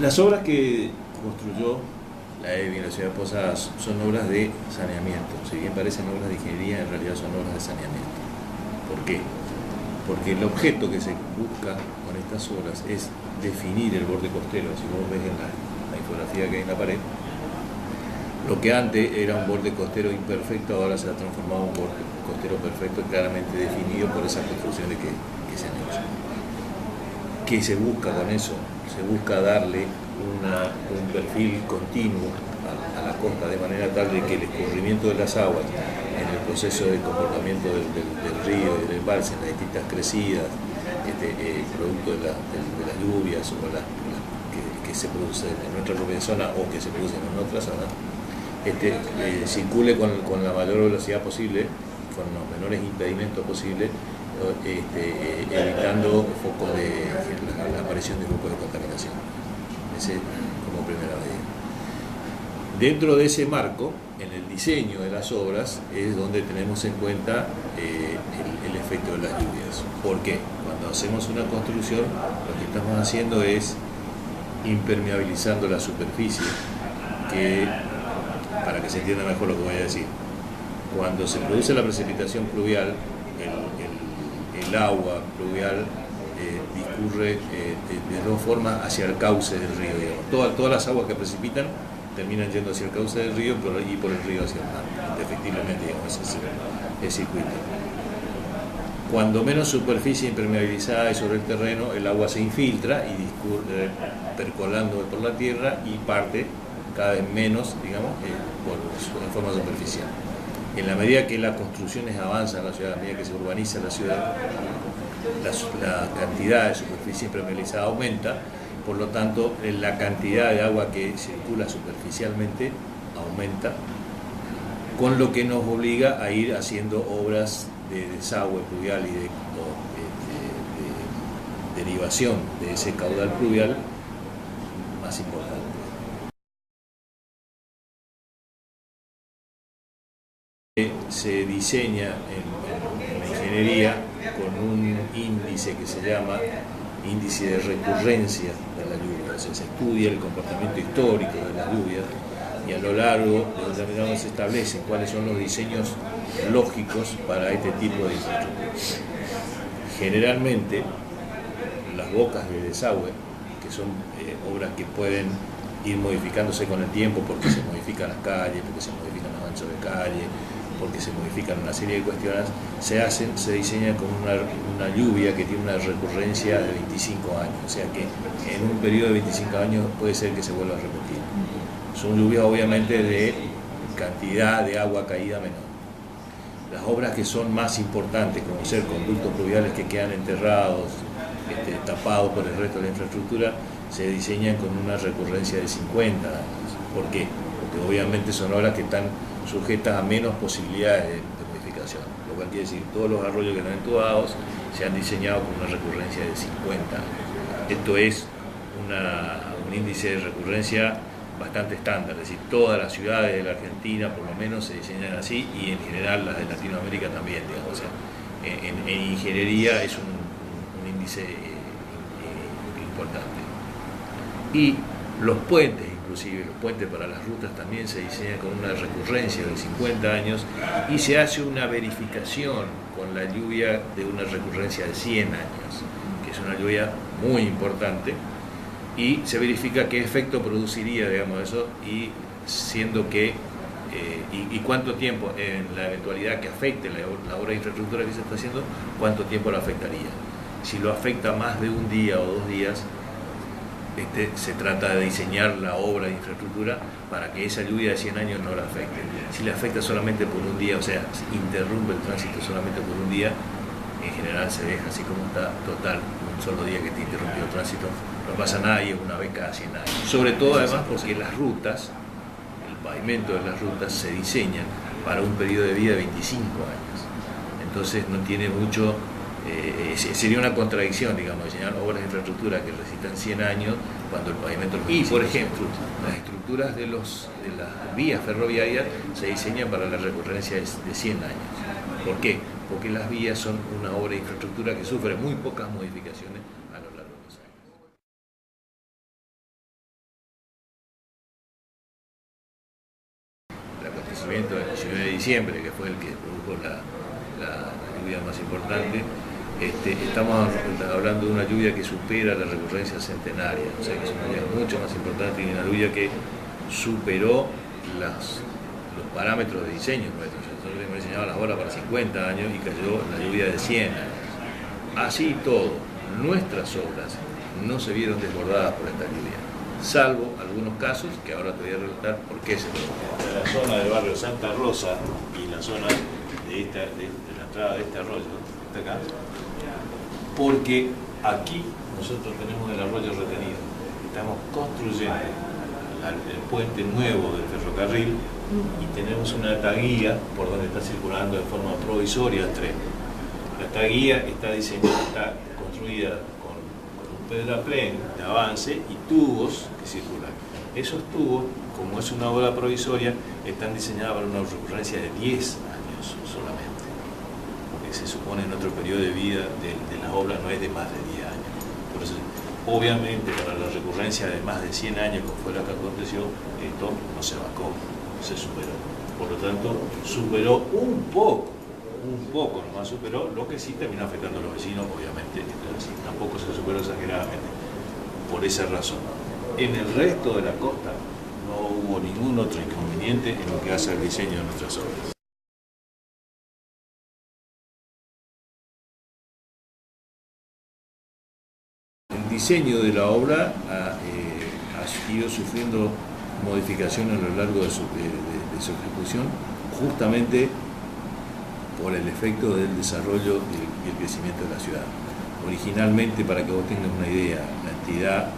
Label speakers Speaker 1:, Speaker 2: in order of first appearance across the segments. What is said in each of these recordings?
Speaker 1: Las obras que construyó la EBI en la ciudad de Posadas son obras de saneamiento. Si bien parecen obras de ingeniería, en realidad son obras de saneamiento. ¿Por qué? Porque el objeto que se busca con estas obras es definir el borde costero. Si vos ves en la infografía que hay en la pared, lo que antes era un borde costero imperfecto, ahora se ha transformado en un borde costero perfecto, claramente definido por esas construcciones que se han hecho. ¿Qué se busca con eso? Se busca darle un perfil continuo a la costa, de manera tal de que el escurrimiento de las aguas en el proceso de comportamiento del río y del embalse, en las distintas crecidas, producto de las lluvias o que se producen en nuestra propia zona o que se producen en otras zonas, circule con la mayor velocidad posible, con los menores impedimentos posibles, evitando focos la aparición de focos de contaminación. Ese como primera medida. Dentro de ese marco, en el diseño de las obras, es donde tenemos en cuenta el efecto de las lluvias. ¿Por qué? Cuando hacemos una construcción, lo que estamos haciendo es impermeabilizando la superficie, para que se entienda mejor lo que voy a decir. Cuando se produce la precipitación pluvial, el agua pluvial discurre de dos formas hacia el cauce del río, digamos. Todas las aguas que precipitan terminan yendo hacia el cauce del río y por el río hacia el mar, efectivamente, digamos, ese circuito. Cuando menos superficie impermeabilizada hay sobre el terreno, el agua se infiltra y discurre percolando por la tierra y parte cada vez menos, digamos, en forma superficial. En la medida que las construcciones avanzan en la ciudad, a medida que se urbaniza la ciudad, la cantidad de superficie impermeabilizada aumenta, por lo tanto la cantidad de agua que circula superficialmente aumenta, con lo que nos obliga a ir haciendo obras de desagüe pluvial y de derivación de ese caudal pluvial más importante. Se diseña en la ingeniería con un índice que se llama índice de recurrencia de la lluvia. O sea, se estudia el comportamiento histórico de las lluvias y a lo largo de los determinados se establecen cuáles son los diseños lógicos para este tipo de infraestructura. Generalmente las bocas de desagüe, que son obras que pueden ir modificándose con el tiempo porque se modifican las calles, porque se modifican los anchos de calle, porque se modifican una serie de cuestiones, se diseña con una lluvia que tiene una recurrencia de 25 años, o sea que en un periodo de 25 años puede ser que se vuelva a repetir. Son lluvias obviamente de cantidad de agua caída menor. Las obras que son más importantes, como ser conductos pluviales que quedan enterrados, tapados por el resto de la infraestructura, se diseñan con una recurrencia de 50 años. ¿Por qué? Porque obviamente son obras que están sujetas a menos posibilidades de modificación, lo cual quiere decir todos los arroyos que están entubados se han diseñado con una recurrencia de 50 años. Esto es un índice de recurrencia bastante estándar, es decir, todas las ciudades de la Argentina por lo menos se diseñan así y en general las de Latinoamérica también, digamos. O sea, en ingeniería es un índice importante. Y los puentes, inclusive los puentes para las rutas también se diseñan con una recurrencia de 50 años y se hace una verificación con la lluvia de una recurrencia de 100 años, que es una lluvia muy importante, y se verifica qué efecto produciría, digamos, eso, y siendo que y cuánto tiempo, en la eventualidad que afecte la obra de infraestructura que se está haciendo, cuánto tiempo lo afectaría. Si lo afecta más de un día o 2 días, se trata de diseñar la obra de infraestructura para que esa lluvia de 100 años no la afecte. Si la afecta solamente por un día, o sea, si interrumpe el tránsito solamente por un día, en general se deja así como está, total, un solo día que te interrumpió el tránsito, no pasa nada y es una vez cada 100 años. Sobre todo además porque las rutas, el pavimento de las rutas se diseñan para un periodo de vida de 25 años. Entonces no tiene mucho... sería una contradicción, digamos, diseñar obras de infraestructura que resistan 100 años cuando el pavimento... Y, por ejemplo, las estructuras de las vías ferroviarias se diseñan para la recurrencia de 100 años. ¿Por qué? Porque las vías son una obra de infraestructura que sufre muy pocas modificaciones nacimiento del 19 de diciembre, que fue el que produjo la lluvia más importante, estamos hablando de una lluvia que supera la recurrencia centenaria, o sea que es una lluvia mucho más importante y una lluvia que superó los parámetros de diseño nuestros. Nosotros hemos diseñado las obras para 50 años y cayó la lluvia de 100 años. Así y todo, nuestras obras no se vieron desbordadas por esta lluvia, salvo algunos casos que ahora te voy a relatar por qué se produjo. La zona del barrio Santa Rosa y la zona de la entrada de este arroyo, acá, porque aquí nosotros tenemos el arroyo retenido, estamos construyendo el puente nuevo del ferrocarril y tenemos una taguía por donde está circulando de forma provisoria el tren. La taguía está diseñada, está construida con un pedaplén de avance y tubos que circulan. Esos tubos, como es una obra provisoria, están diseñados para una recurrencia de 10 años solamente. Porque se supone en otro periodo de vida de las obras no es de más de 10 años. Por eso, obviamente, para la recurrencia de más de 100 años, como fue la que aconteció, esto no se bajó, se superó. Por lo tanto, superó un poco nomás superó, lo que sí terminó afectando a los vecinos, obviamente, tampoco se superó exageradamente, por esa razón. En el resto de la costa no hubo ningún otro inconveniente en lo que hace al diseño de nuestras obras. El diseño de la obra ha ido sufriendo modificaciones a lo largo de su ejecución, justamente por el efecto del desarrollo y el crecimiento de la ciudad. Originalmente, para que vos tengas una idea, la entidad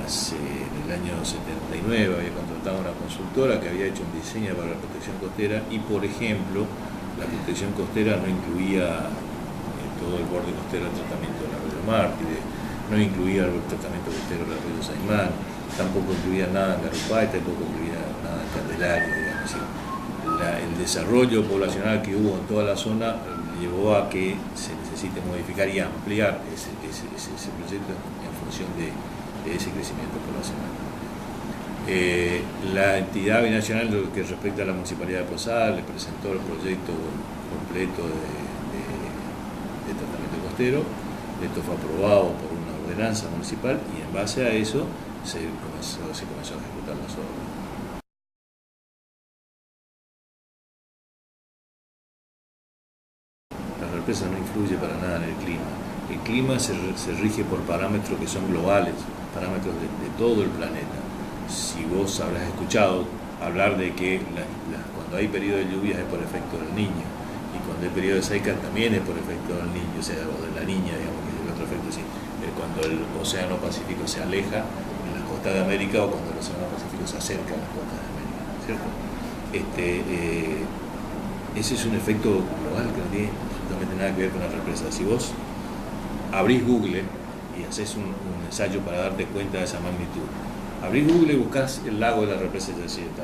Speaker 1: en el año 79 había contratado a una consultora que había hecho un diseño para la protección costera y, por ejemplo, la protección costera no incluía todo el borde costero del tratamiento del arroyo Mártires, no incluía el tratamiento costero del arroyo Saimán, tampoco incluía nada en Garupay, tampoco incluía nada en Candelaria, digamos así. El desarrollo poblacional que hubo en toda la zona llevó a que se necesite modificar y ampliar ese proyecto en función de ese crecimiento poblacional. La entidad binacional, lo que respecta a la Municipalidad de Posadas, le presentó el proyecto completo de tratamiento costero. Esto fue aprobado por una ordenanza municipal y en base a eso se comenzó a ejecutar las obras. La represa no influye para nada en el clima. El clima se rige por parámetros que son globales, parámetros de todo el planeta. Si vos habrás escuchado hablar de que cuando hay periodo de lluvias es por efecto del Niño, y cuando hay periodo de seca también es por efecto del Niño, o sea, o de la Niña, digamos, que es el otro efecto, sí. Cuando el Océano Pacífico se aleja en las costas de América o cuando el Océano Pacífico se acerca a las costas de América, ¿cierto? Ese es un efecto global que no tiene absolutamente nada que ver con la represa. Si vos abrís Google y haces un ensayo para darte cuenta de esa magnitud, abrís Google y buscás el lago de la represa Yacyretá,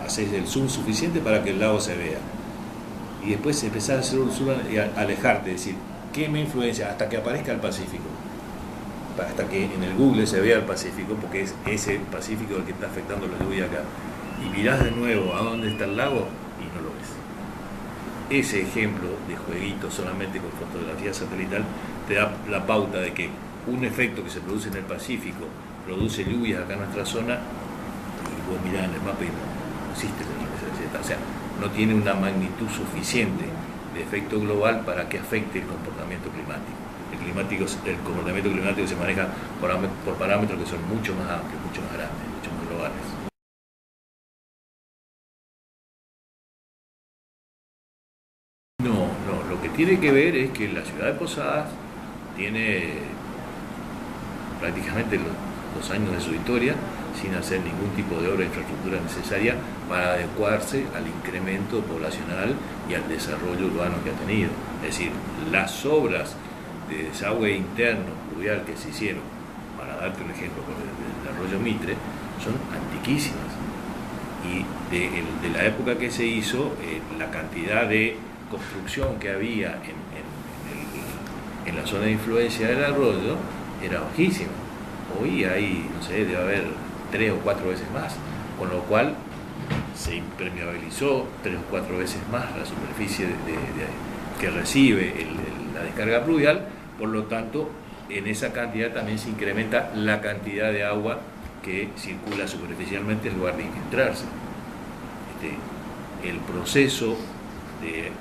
Speaker 1: hacés el zoom suficiente para que el lago se vea y después empezás a hacer un zoom y a alejarte, es decir, ¿qué me influencia? Hasta que aparezca el Pacífico, hasta que en el Google se vea el Pacífico, porque es ese Pacífico el que está afectando la lluvia acá, y mirás de nuevo a dónde está el lago y no lo ves. Ese ejemplo de jueguito solamente con fotografía satelital te da la pauta de que un efecto que se produce en el Pacífico produce lluvias acá en nuestra zona, y vos mirás en el mapa y no existe la represa, o sea, no tiene una magnitud suficiente de efecto global para que afecte el comportamiento climático. El comportamiento climático se maneja por parámetros que son mucho más amplios, mucho más grandes, mucho más globales. No, lo que tiene que ver es que la ciudad de Posadas tiene prácticamente los años de su historia sin hacer ningún tipo de obra de infraestructura necesaria para adecuarse al incremento poblacional y al desarrollo urbano que ha tenido. Es decir, las obras de desagüe interno pluvial que se hicieron, para darte un ejemplo, con el arroyo Mitre, son antiquísimas. Y de la época que se hizo, la cantidad de construcción que había en la zona de influencia del arroyo era bajísima. Hoy hay, no sé, debe haber 3 o 4 veces más, con lo cual se impermeabilizó 3 o 4 veces más la superficie que recibe la descarga pluvial, por lo tanto en esa cantidad también se incrementa la cantidad de agua que circula superficialmente en lugar de infiltrarse. El proceso de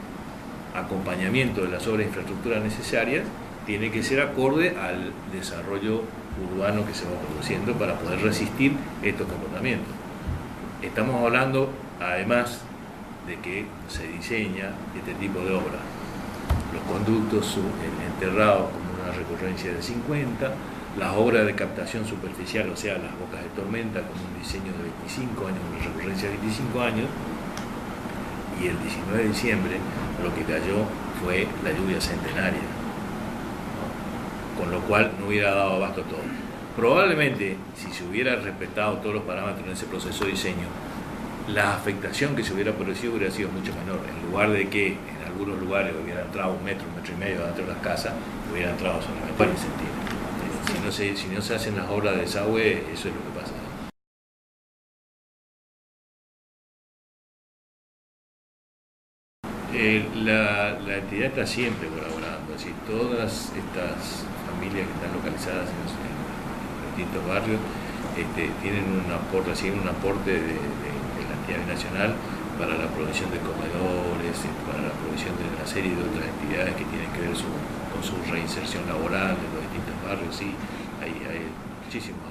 Speaker 1: acompañamiento de las obras de infraestructura necesarias tiene que ser acorde al desarrollo urbano que se va produciendo para poder resistir estos comportamientos. Estamos hablando además de que se diseña este tipo de obras. Los conductos enterrados con una recurrencia de 50, las obras de captación superficial, o sea, las bocas de tormenta con un diseño de 25 años, una recurrencia de 25 años, y el 19 de diciembre lo que cayó fue la lluvia centenaria, ¿no? Con lo cual no hubiera dado abasto todo. Probablemente, si se hubiera respetado todos los parámetros en ese proceso de diseño, la afectación que se hubiera producido hubiera sido mucho menor. En lugar de que en algunos lugares hubiera entrado 1 metro, 1 metro y medio dentro de las casas, hubiera entrado solamente 40 centímetros. Si no se hacen las obras de desagüe, eso es lo que pasa. La entidad está siempre colaborando, es decir, todas estas familias que están localizadas en distintos barrios tienen un aporte, reciben un aporte de la entidad nacional para la provisión de comedores, para la provisión de una serie de otras actividades que tienen que ver con su reinserción laboral en los distintos barrios. Sí, hay muchísimos